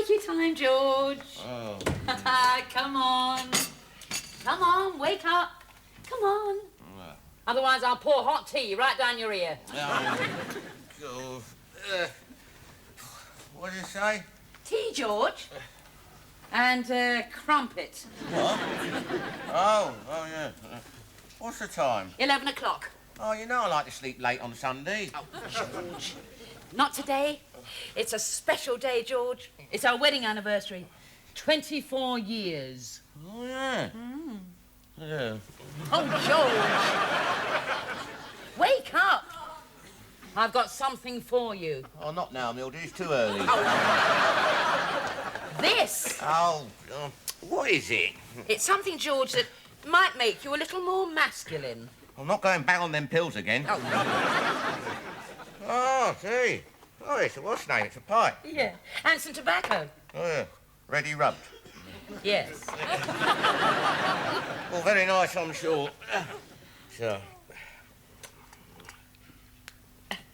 Take your time, George. Oh. Come on. Come on, wake up. Come on. Otherwise, I'll pour hot tea right down your ear. Oh. What did you say? Tea, George. And crumpet. What? Oh, yeah. What's the time? 11 o'clock. Oh, you know I like to sleep late on Sunday. Oh, George. Not today. It's a special day, George. It's our wedding anniversary. 24 years. Oh, yeah. Yeah. Oh, George. Wake up. I've got something for you. Oh, not now, Mildred. It's too early. This. Oh, what is it? It's something, George, that might make you a little more masculine. I'm not going back on them pills again. Oh, Oh, see. Oh, it's what's the name? It's a pipe. yeah. And some tobacco. Oh, yeah. Ready rubbed. Yes. Well, very nice, I'm sure. So.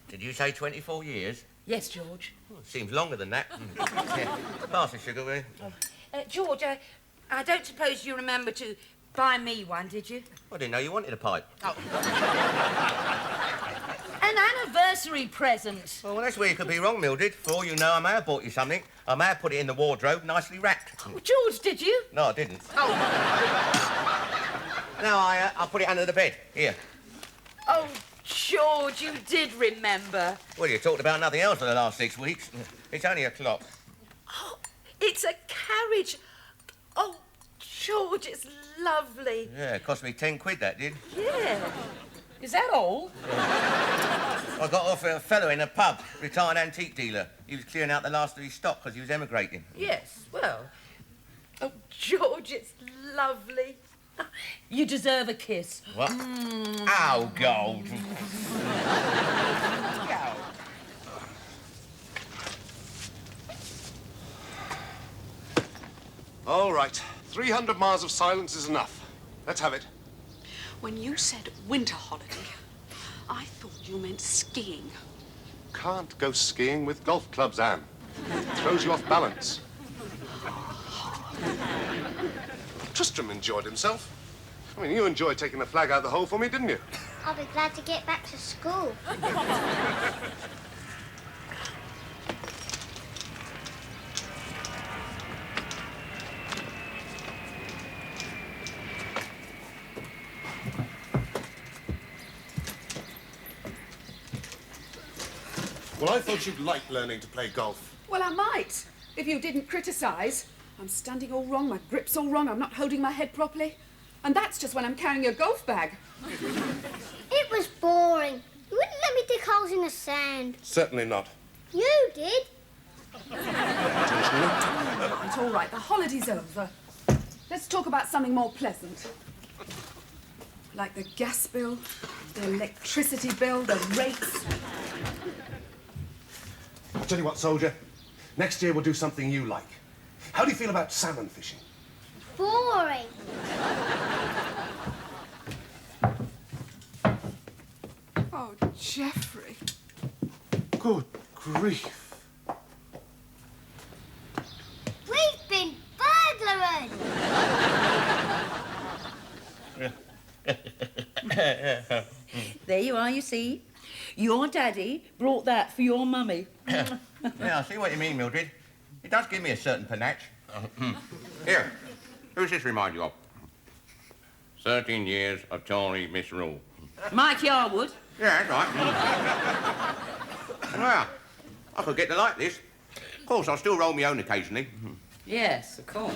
Did you say 24 years? Yes, George. Oh, seems longer than that. Yeah. Pass the sugar, will you? George, I don't suppose you remember to buy me one, did you? I didn't know you wanted a pipe. Oh. An anniversary present. Oh, well, that's where you could be wrong, Mildred. For all you know, I may have bought you something. I may have put it in the wardrobe, nicely wrapped. Oh, George, did you? No, I didn't. Oh. No, I'll put it under the bed. Here. Oh, George, you did remember. Well, you talked about nothing else for the last 6 weeks. It's only a clock. Oh, it's a carriage. Oh, George, it's lovely. Yeah, it cost me 10 quid, that did. Yeah. Is that all? I got off a fellow in a pub, retired antique dealer. He was clearing out the last of his stock because he was emigrating. Yes, well. Oh, George, it's lovely. You deserve a kiss. What? Ow, gold. All right. 300 miles of silence is enough. Let's have it. When you said winter holiday, I thought you meant skiing. Can't go skiing with golf clubs, Anne. It throws you off balance. Tristram enjoyed himself. I mean, you enjoyed taking the flag out of the hole for me, didn't you? I'll be glad to get back to school. Well, I thought you'd like learning to play golf. Well, I might, if you didn't criticise. I'm standing all wrong, my grip's all wrong, I'm not holding my head properly. And that's just when I'm carrying a golf bag. It was boring. You wouldn't let me dig holes in the sand. Certainly not. You did. It's all right, the holiday's over. Let's talk about something more pleasant. Like the gas bill, the electricity bill, the rates. I'll tell you what, soldier. Next year we'll do something you like. How do you feel about salmon fishing? Boring. Oh, Geoffrey. Good grief. We've been burglared. There you are, you see. Your daddy brought that for your mummy. Yeah, I see what you mean, Mildred. It does give me a certain panache. Here, who's this remind you of? 13 years of Tory misrule. Mike Yarwood. Yeah, that's right. Well, I could get to like this. Of course, I'll still roll my own occasionally. Yes, of course.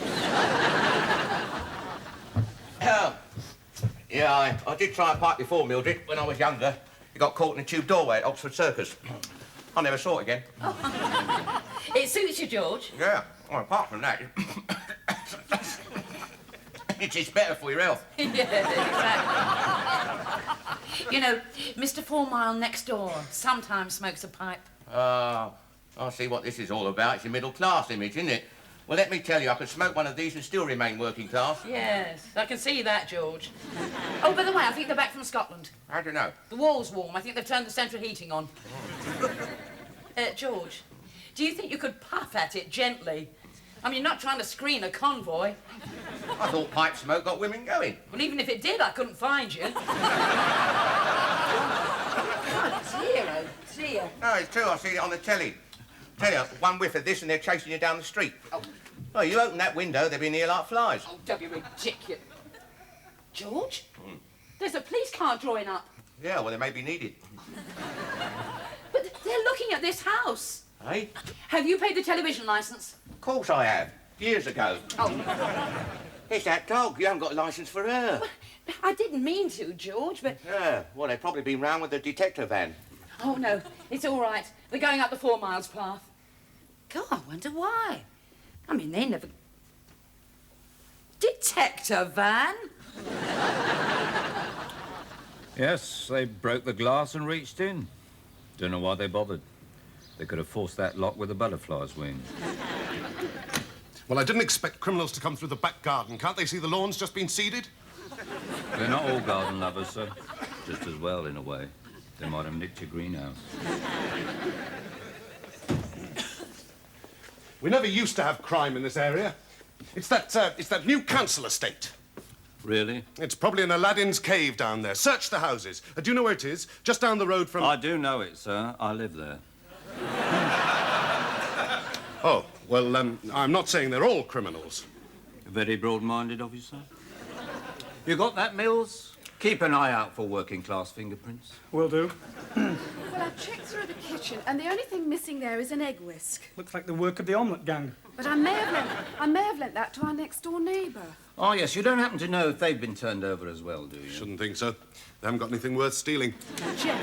Yeah, I did try a pipe before, Mildred, when I was younger. It got caught in a tube doorway at Oxford Circus. I never saw it again. It suits you, George. Yeah, well, apart from that, it's better for your health. Yeah, exactly. You know, Mr. 4 Mile next door sometimes smokes a pipe. I see what this is all about. It's your middle-class image, isn't it? Well, let me tell you, I could smoke one of these and still remain working class. Yes, I can see that, George. Oh, by the way, I think they're back from Scotland. How do you know? The wall's warm. I think they've turned the central heating on. George, do you think you could puff at it gently I mean, you're not trying to screen a convoy. I thought pipe smoke got women going. Well, even if it did, I couldn't find you. Oh, dear, oh, dear. No, it's true. I've seen it on the telly. Tell you, one whiff of this and they're chasing you down the street. Oh, you open that window, they'll be in here like flies. Oh, don't be ridiculous. George? There's a police car drawing up. Yeah, well, they may be needed. But they're looking at this house. Hey? Have you paid the television licence? Of course I have. Years ago. Oh, It's that dog. You haven't got a licence for her. I didn't mean to, George, but... Yeah, well, they've probably been round with the detector van. Oh, no, it's all right. We're going up the 4 miles path. God, I wonder why. I mean, they never... Detector van? Yes, they broke the glass and reached in. Don't know why they bothered. They could have forced that lock with a butterfly's wing. Well, I didn't expect criminals to come through the back garden. Can't they see the lawn's just been seeded? They're not all garden lovers, sir. Just as well, in a way. They might have nicked your greenhouse. We never used to have crime in this area. It's that new council estate. Really? It's probably in Aladdin's cave down there. Search the houses. Do you know where it is? Just down the road from... I do know it, sir. I live there. Oh, well, I'm not saying they're all criminals. Very broad-minded of you, sir. You got that, Mills? Keep an eye out for working-class fingerprints. Will do. Well, I've checked through the kitchen, and the only thing missing there is an egg whisk. Looks like the work of the omelette gang. But I may have lent that to our next-door neighbour. Oh, yes, you don't happen to know if they've been turned over as well, do you? Shouldn't think so. They haven't got anything worth stealing. Jeff.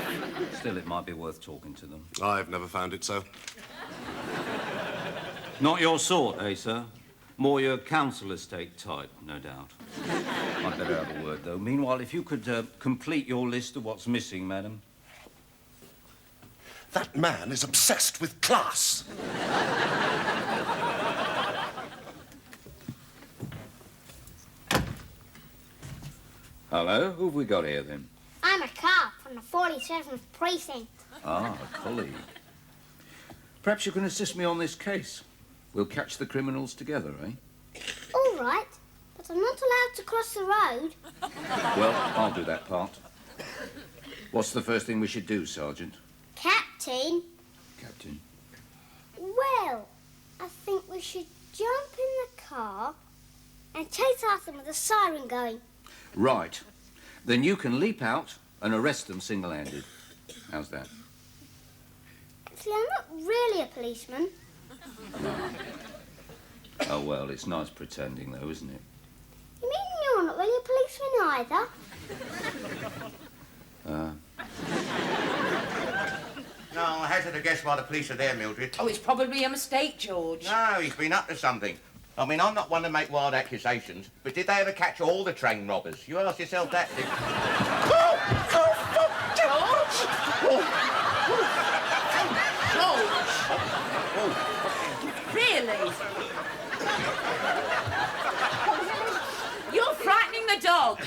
Still, it might be worth talking to them. I've never found it so. Not your sort, eh, sir? More your council estate type, no doubt. I'd better have a word, though. Meanwhile, if you could complete your list of what's missing, madam. That man is obsessed with class. Hello, who've we got here, then? I'm a cop from the 47th precinct. Ah, a colleague. Perhaps you can assist me on this case. We'll catch the criminals together, eh? All right, but I'm not allowed to cross the road. Well, I'll do that part. What's the first thing we should do, Sergeant? Captain, Captain? well, I think we should jump in the car and chase after them with the siren going. Right. Then you can leap out and arrest them single-handed. How's that? Actually, I'm not really a policeman. Oh, well, it's nice pretending, though, isn't it? You mean you're not really a policeman either? No, I hazard a guess why the police are there, Mildred. Oh, it's probably a mistake, George. No, he's been up to something. I mean, I'm not one to make wild accusations, but did they ever catch all the train robbers? You ask yourself that, did George! Really? You're frightening the dog.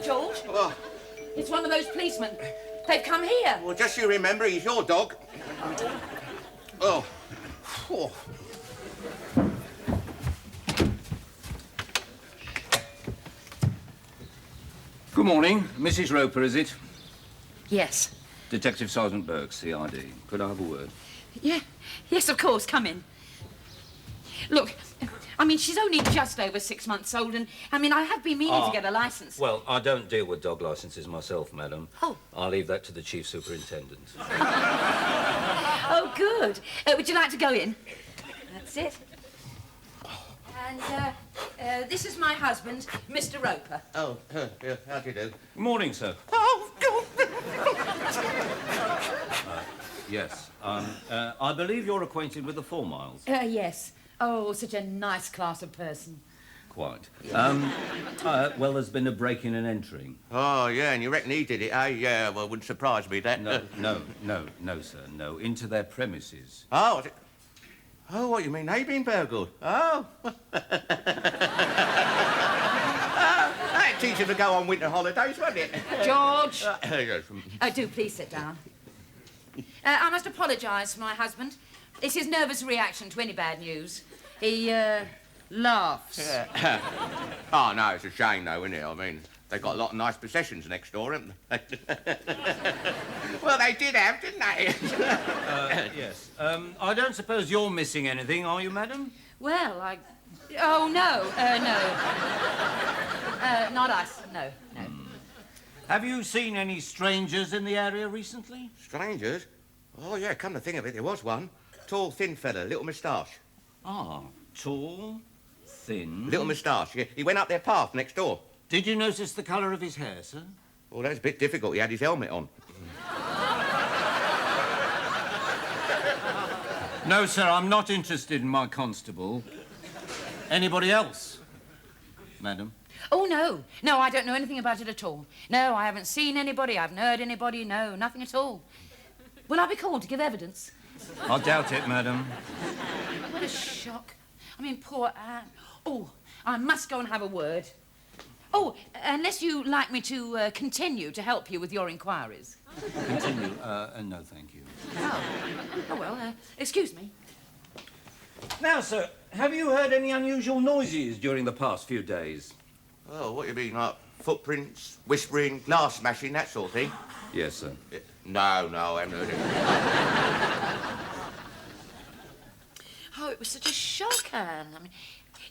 George? Oh, It's one of those policemen. They've come here. well, just you remember, he's your dog. Oh. Oh. Good morning. Mrs. Roper, is it? Yes. Detective Sergeant Burke, CID. Could I have a word? Yeah. Yes, of course. Come in. Look, I mean, she's only just over 6 months old, and, I mean, I have been meaning to get a licence. Well, I don't deal with dog licences myself, madam. Oh. I'll leave that to the Chief Superintendent. Oh, good. Would you like to go in? That's it. And, this is my husband, Mr. Roper. Oh, yeah, how do you do? Good morning, sir. Oh, God. Yes. I believe you're acquainted with the 4 miles. Yes. Oh, such a nice class of person. Quite. Well, there's been a break-in and entering. Oh, yeah, and you reckon he did it, eh? Yeah, well, wouldn't surprise me, that. No, sir, no. Into their premises. Oh, oh, what, you mean they've been burgled? Oh. That'd teach him to go on winter holidays, wouldn't it? George. Yes. Oh, do please sit down. I must apologise for my husband. It's his nervous reaction to any bad news. He, laughs. Yeah. Oh, no, it's a shame, though, isn't it? I mean, they've got a lot of nice possessions next door, haven't they? Well, they did have, didn't they? Yes. I don't suppose you're missing anything, are you, madam? Well, Oh, no, no. Not us, no. Have you seen any strangers in the area recently? Strangers? Oh, yeah, come to think of it, there was one. Tall, thin fella, little moustache. Ah, tall, thin... Little moustache, yeah. He went up their path next door. Did you notice the colour of his hair, sir? Well, that was a bit difficult. He had his helmet on. No, sir, I'm not interested in my constable. Anybody else, madam? Oh, no. No, I don't know anything about it at all. No, I haven't seen anybody, I haven't heard anybody, no, nothing at all. Will I be called to give evidence? I doubt it, madam. What a shock. I mean, poor Anne. Oh, I must go and have a word. Oh, unless you like me to continue to help you with your inquiries. Continue. No, thank you. Oh well, excuse me. Now, sir, have you heard any unusual noises during the past few days? Oh, what do you mean, like footprints, whispering, glass smashing, that sort of thing? Yes, sir. No, I haven't heard it. Oh, it was such a shock, Anne. I mean,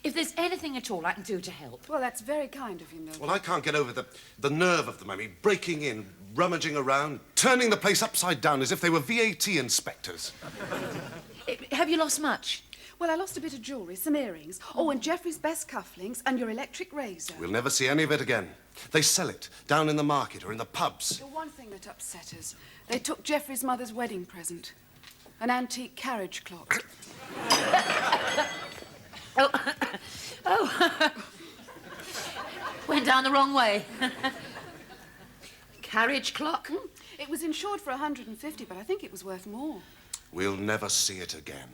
if there's anything at all I can do to help. Well, that's very kind of you, Mildred. Well, I can't get over the nerve of them. I mean, breaking in, rummaging around, turning the place upside down as if they were VAT inspectors. Have you lost much? Well, I lost a bit of jewellery, some earrings. Oh, and Geoffrey's best cufflinks and your electric razor. We'll never see any of it again. They sell it down in the market or in the pubs. The one thing that upset us, they took Geoffrey's mother's wedding present. An antique carriage clock. Oh. Went down the wrong way. Carriage clock? It was insured for 150, but I think it was worth more. We'll never see it again.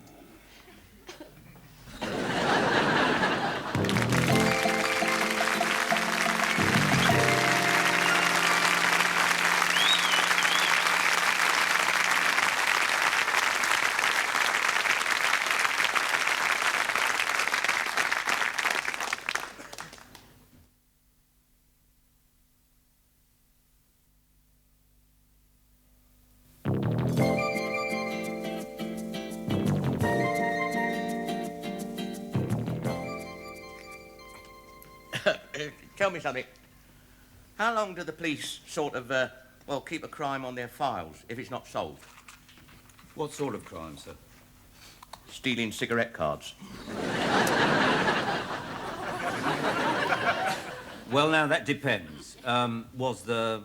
Tell me something. How long do the police sort of, keep a crime on their files if it's not solved? What sort of crime, sir? Stealing cigarette cards. Well, now, that depends. Was there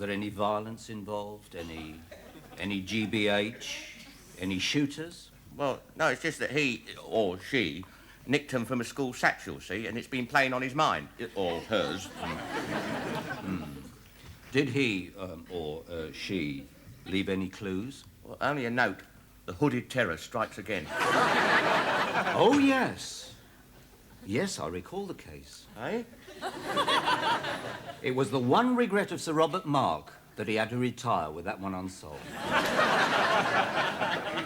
any violence involved? Any GBH? Any shooters? Well, no, it's just that he, or she, nicked them from a school satchel, see, and it's been playing on his mind, or hers. Did he, or she, leave any clues? Well, only a note. The hooded terror strikes again. Oh, yes. Yes, I recall the case. Eh? It was the one regret of Sir Robert Mark that he had to retire with that one unsolved.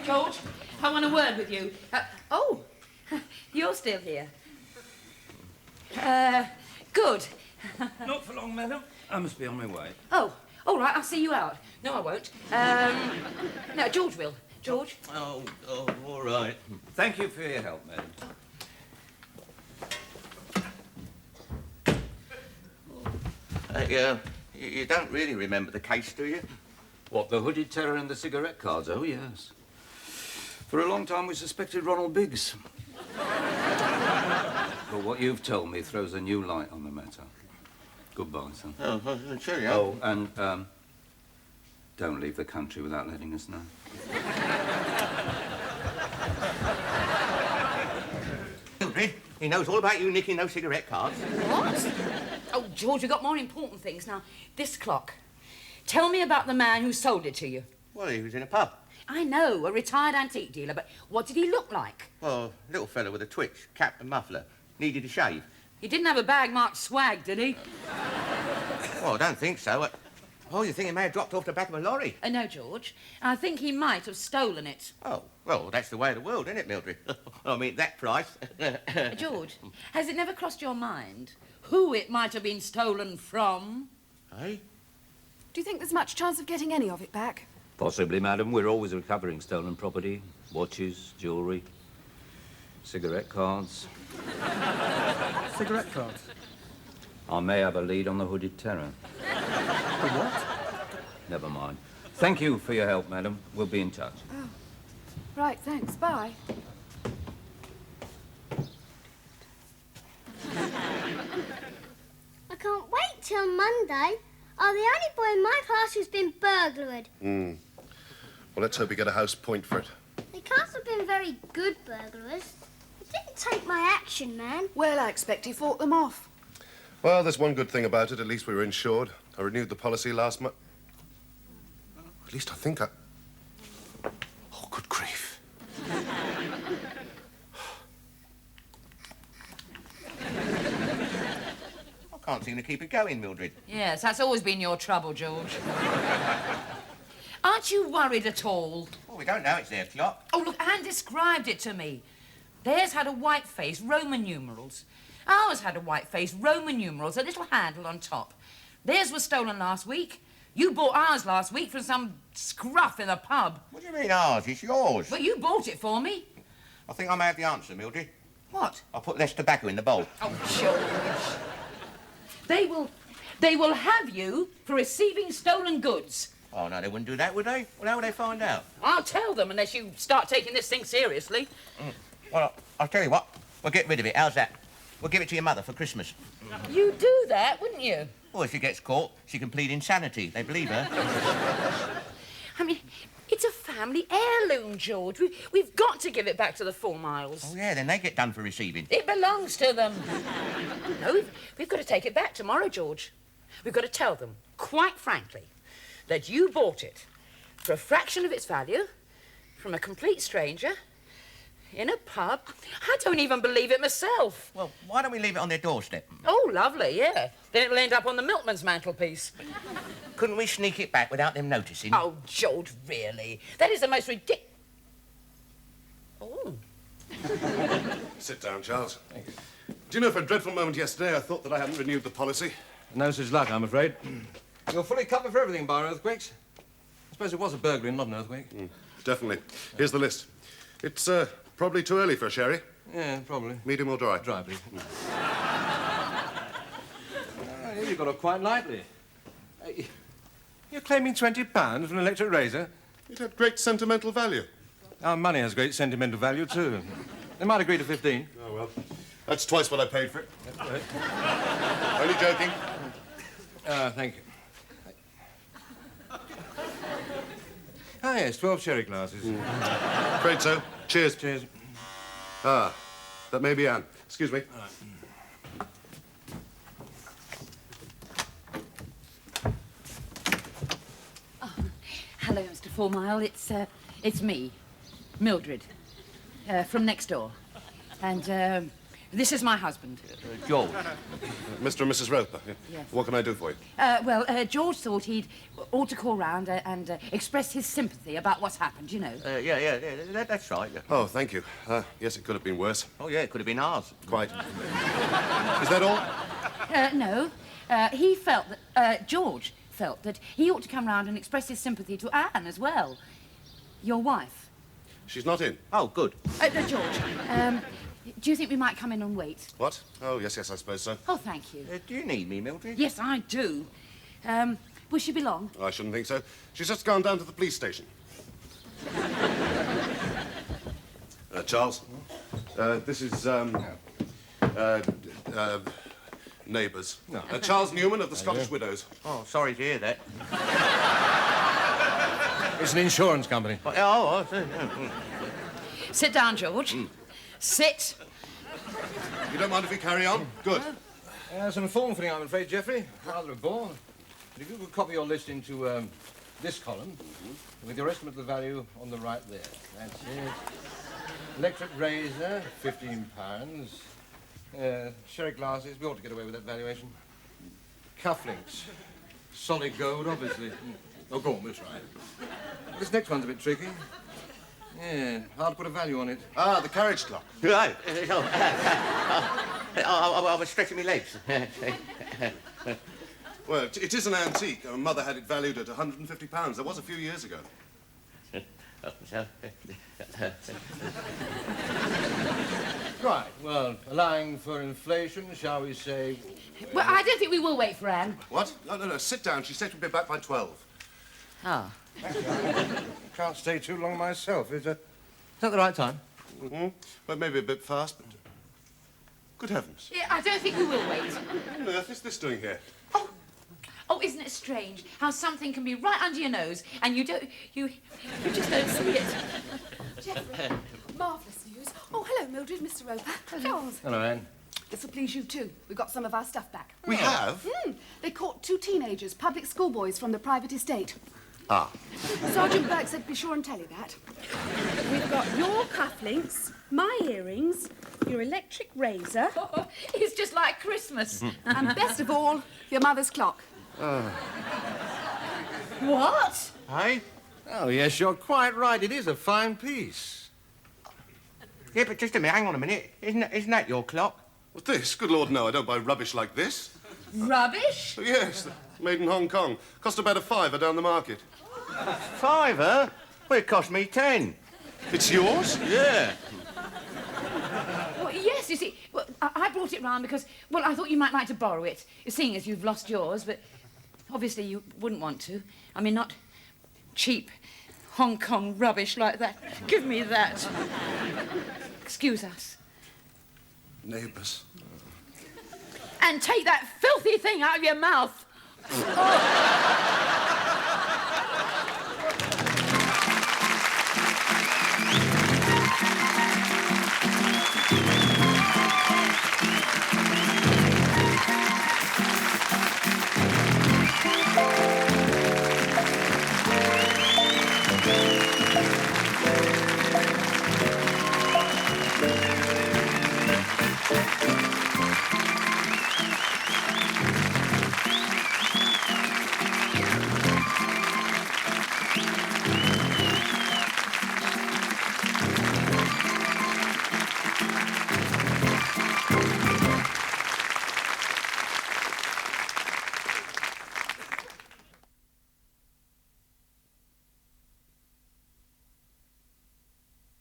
George, I want a word with you. You're still here. Good. Not for long, madam. I must be on my way. Oh, all right, I'll see you out. No, I won't. No, George will. George? Oh, all right. Thank you for your help, madam. You don't really remember the case, do you? What, the hooded terror and the cigarette cards? Oh, yes. For a long time, we suspected Ronald Biggs. But what you've told me throws a new light on the matter. Goodbye, son. Oh, cheerio. Oh, and, don't leave the country without letting us know. Mildred, he knows all about you nicking those cigarette cards. What? Oh, George, we've got more important things. Now, this clock. Tell me about the man who sold it to you. Well, he was in a pub. I know, a retired antique dealer, but what did he look like? Well, little fella with a twitch, cap and muffler. Needed a shave. He didn't have a bag marked swag, did he? Well, I don't think so. Oh, you think he may have dropped off the back of a lorry? No, George. I think he might have stolen it. Oh, well, that's the way of the world, isn't it, Mildred? I mean, that price. George, has it never crossed your mind who it might have been stolen from? Hey? Do you think there's much chance of getting any of it back? Possibly, madam. We're always recovering stolen property. Watches, jewellery, cigarette cards. Cigarette cards. I may have a lead on the Hooded Terror. The what? Never mind. Thank you for your help, madam. We'll be in touch. Oh. Right, thanks. Bye. I can't wait till Monday. I'm the only boy in my class who's been burglared. Well, let's hope we get a house point for it. They can't have been very good burglars. They didn't take my action, man. Well, I expect he fought them off. Well, there's one good thing about it. At least we were insured. I renewed the policy last month. At least I think I... Oh, good grief. I can't seem to keep it going, Mildred. Yes, that's always been your trouble, George. Aren't you worried at all? Well, we don't know it's their clock. Oh, look, Anne described it to me. Theirs had a white face, Roman numerals. Ours had a white face, Roman numerals, a little handle on top. Theirs was stolen last week. You bought ours last week from some scruff in a pub. What do you mean ours? It's yours. But you bought it for me. I think I may have the answer, Mildred. What? I put less tobacco in the bowl. Oh, George. They will have you for receiving stolen goods. Oh, no, they wouldn't do that, would they? Well, how would they find out? I'll tell them unless you start taking this thing seriously. Well, I'll tell you what. We'll get rid of it. How's that? We'll give it to your mother for Christmas. You'd do that, wouldn't you? Well, if she gets caught, she can plead insanity. They believe her. I mean, it's a family heirloom, George. We've got to give it back to the 4 Miles. Oh, yeah, then they get done for receiving. It belongs to them. No, we've got to take it back tomorrow, George. We've got to tell them, quite frankly, that you bought it for a fraction of its value from a complete stranger in a pub. I don't even believe it myself. Well, why don't we leave it on their doorstep? Oh, lovely, yeah. Then it'll end up on the milkman's mantelpiece. Couldn't we sneak it back without them noticing? Oh, George, really? That is the most ridiculous... Oh. Sit down, Charles. Thanks. Do you know, for a dreadful moment yesterday, I thought that I hadn't renewed the policy. No such luck, I'm afraid. You're fully covered for everything, bar earthquakes. I suppose it was a burglary, not an earthquake. Definitely. Here's the list. It's probably too early for a sherry. Yeah, probably. Medium or dry? Dry, please. You got off quite lightly. You're claiming £20 for an electric razor? It had great sentimental value. Our money has great sentimental value, too. They might agree to 15. Oh, well. That's twice what I paid for it. That's right. Only joking. Thank you. Ah, yes, 12 sherry glasses. Afraid so. Cheers. Cheers. Ah, that may be Anne. Excuse me. All right. Hello, Mr. 4 Mile. It's me, Mildred, from next door. And, this is my husband. George. Mr. and Mrs. Roper. Yes. What can I do for you? Well, George thought he'd ought to call round and express his sympathy about what's happened, you know. Yeah, that's right. Yeah. Oh, thank you. Yes, it could have been worse. Oh, yeah, it could have been ours. Quite. Is that all? No. He felt that, George felt that he ought to come round and express his sympathy to Anne as well. Your wife. She's not in. Oh, good. George, do you think we might come in and wait? What? Oh, yes, I suppose so. Oh, thank you. Do you need me, Mildred? Yes, I do. Will she be long? I shouldn't think so. She's just gone down to the police station. Charles, this is, neighbours. No. Charles Newman of the Scottish Widows. Oh, sorry to hear that. It's an insurance company. Oh, Sit down, George. Sit. You don't mind if we carry on? Good. Some form filling, I'm afraid, Geoffrey. Rather a bore. But if you could copy your list into this column, with your estimate of the value on the right there. That's it. Electric razor, £15. Sherry glasses, we ought to get away with that valuation. Cufflinks, Solid gold, obviously. Oh, go on, we'll try. This next one's a bit tricky. Yeah, hard to put a value on it. Ah, the carriage clock. Right. I was stretching my legs. Well, it is an antique. Mother had it valued at £150. That was a few years ago. Right, well, allowing for inflation, shall we say... Well, I don't think we will wait for Anne. What? No. Sit down. She said she'd be back by 12. Ah. Can't stay too long myself. Is that the right time? Mm-hmm. Well, maybe a bit fast, but... Good heavens. Yeah, I don't think we will wait. What on earth is this doing here? Oh, isn't it strange how something can be right under your nose and you just don't see it? Geoffrey, marvellous news. Oh, hello, Mildred, Mr. Roper. Hello. Hello, Anne. This will please you too. We've got some of our stuff back. We have? They caught 2 teenagers, public schoolboys from the private estate. Ah. Sergeant Burke said be sure and tell you that. We've got your cufflinks, my earrings, your electric razor, It's just like Christmas. and best of all, your mother's clock. What? Hey? Oh, yes, you're quite right. It is a fine piece. Yeah, but just a minute. Hang on a minute. Isn't that your clock? What's this? Good Lord, no. I don't buy rubbish like this. Rubbish? Oh, yes, made in Hong Kong. Cost about £5 down the market. £5? Well, it cost me 10. It's yours? Yeah. Well, yes, you see, well, I brought it round because, well, I thought you might like to borrow it, seeing as you've lost yours, but obviously you wouldn't want to. I mean, not cheap Hong Kong rubbish like that. Give me that. Excuse us. Neighbours. And take that filthy thing out of your mouth. Oh.